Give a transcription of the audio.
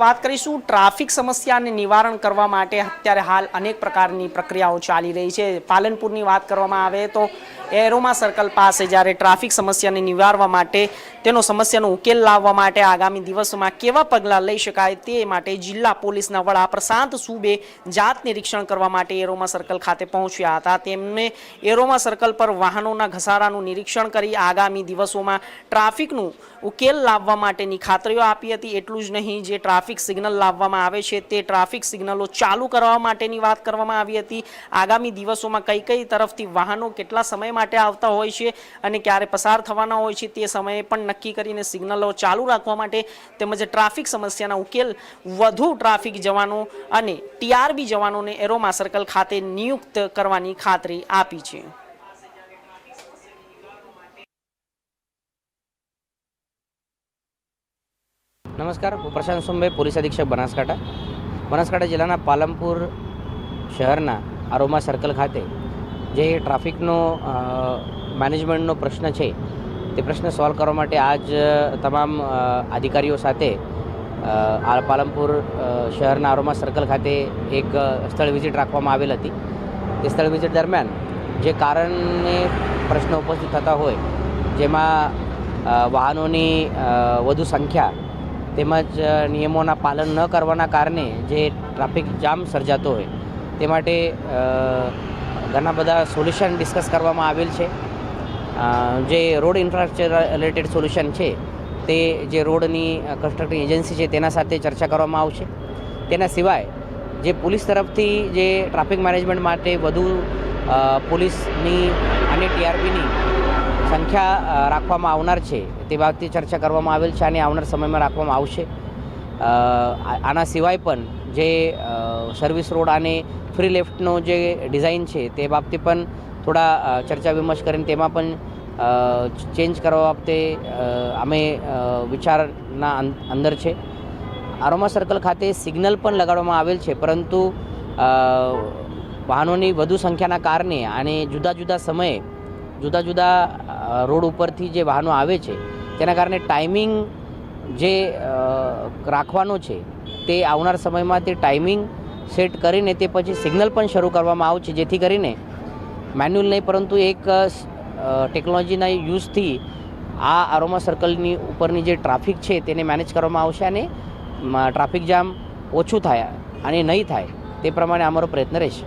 વાત કરીશું ટ્રાફિક સમસ્યાને નિવારણ કરવા માટે અત્યારે હાલ અનેક પ્રકારની પ્રક્રિયાઓ ચાલી રહી છે। પાલનપુરની વાત કરવામાં આવે તો એરોમા સર્કલ પાસે જ્યારે ટ્રાફિક સમસ્યાને નિવારવા માટે તેનો સમસ્યાનો ઉકેલ લાવવા માટે આગામી દિવસોમાં કેવા પગલાં લઈ શકાય તે માટે જિલ્લા પોલીસના વડા પ્રશાંત સુબે જાત નિરીક્ષણ કરવા માટે એરોમા સર્કલ ખાતે પહોંચ્યા હતા। તેમને એરોમા સર્કલ પર વાહનોના ઘસારાનું નિરીક્ષણ કરી આગામી દિવસોમાં ટ્રાફિકનું ઉકેલ લાવવા માટેની ખાતરીઓ આપી હતી। એટલું જ નહીં, જે ટ્રાફિક સિગ્નલ લાવવામાં આવે છે તે ટ્રાફિક સિગ્નલો ચાલુ કરવા માટેની વાત કરવામાં આવી હતી। આગામી દિવસોમાં કઈ કઈ તરફથી વાહનો કેટલા સમય માટે આવતા હોય છે અને ક્યારે પસાર થવાના હોય છે તે સમયે પણ નક્કી કરીને સિગ્નલો ચાલુ રાખવા માટે તેમજ ટ્રાફિક સમસ્યાના ઉકેલ વધુ ટ્રાફિક જવાનો અને ટીઆરબી જવાનોને એરોમા સર્કલ ખાતે નિયુક્ત કરવાની ખાતરી આપી છે। नमस्कार, प्रशांत सुंबे, पोलीस अधीक्षक बनासकांठा जिल्लाना पालनपुर शहरना एरोमा सर्कल खाते जे ट्राफिकनो मैनेजमेंटनो प्रश्न है ते प्रश्न सॉल्व करवा माटे आज तमाम अधिकारीओ साथे पालनपुर शहरना एरोमा सर्कल खाते एक स्थल विजिट राखवामां आवेल हती। ते स्थल विजिट दरमियान जे कारणे प्रश्न उपस्थित थता होय जेमां वाहनोनी वधु संख्या તેમજ નિયમોના પાલન ન કરવાના કારણે જે ટ્રાફિક જામ સર્જાતો હોય તે માટે ઘણા બધા સોલ્યુશન ડિસ્કસ કરવામાં આવેલ છે। જે રોડ ઇન્ફ્રાસ્ટ્રક્ચર રિલેટેડ સોલ્યુશન છે તે જે રોડની કન્સ્ટ્રક્ટિંગ એજન્સી છે તેના સાથે ચર્ચા કરવામાં આવશે। તેના સિવાય જે પોલીસ તરફથી જે ટ્રાફિક મેનેજમેન્ટ માટે વધુ પોલીસની અને ટીઆરબીની સંખ્યા રાખવામાં આવનાર છે તે બાબતે ચર્ચા કરવામાં આવેલ છે અને આવનાર સમયમાં રાખવામાં આવશે। આના સિવાય પણ જે સર્વિસ રોડ અને ફ્રી લેફ્ટનો જે ડિઝાઇન છે તે બાબતે પણ થોડા ચર્ચા વિમર્શ કરીને તેમાં પણ ચેન્જ કરવા બાબતે અમે વિચારના અંદર છે। એરોમા સર્કલ ખાતે સિગ્નલ પણ લગાડવામાં આવેલ છે, પરંતુ વાહનોની વધુ સંખ્યાના કારણે અને જુદા જુદા સમયે જુદા જુદા રોડ ઉપરથી જે વાહનો આવે છે તેના કારણે ટાઈમિંગ જે રાખવાનો છે તે આવનાર સમયમાં તે ટાઈમિંગ સેટ કરીને તે પછી સિગ્નલ પણ શરૂ કરવામાં આવશે, જેથી કરીને મેન્યુઅલ નહીં પરંતુ એક ટેકનોલોજીના યુઝથી આ એરોમા સર્કલની ઉપરની જે ટ્રાફિક છે તેને મેનેજ કરવામાં આવશે અને ટ્રાફિક જામ ઓછું થાય અને નહીં થાય તે પ્રમાણે અમારો પ્રયત્ન રહેશે।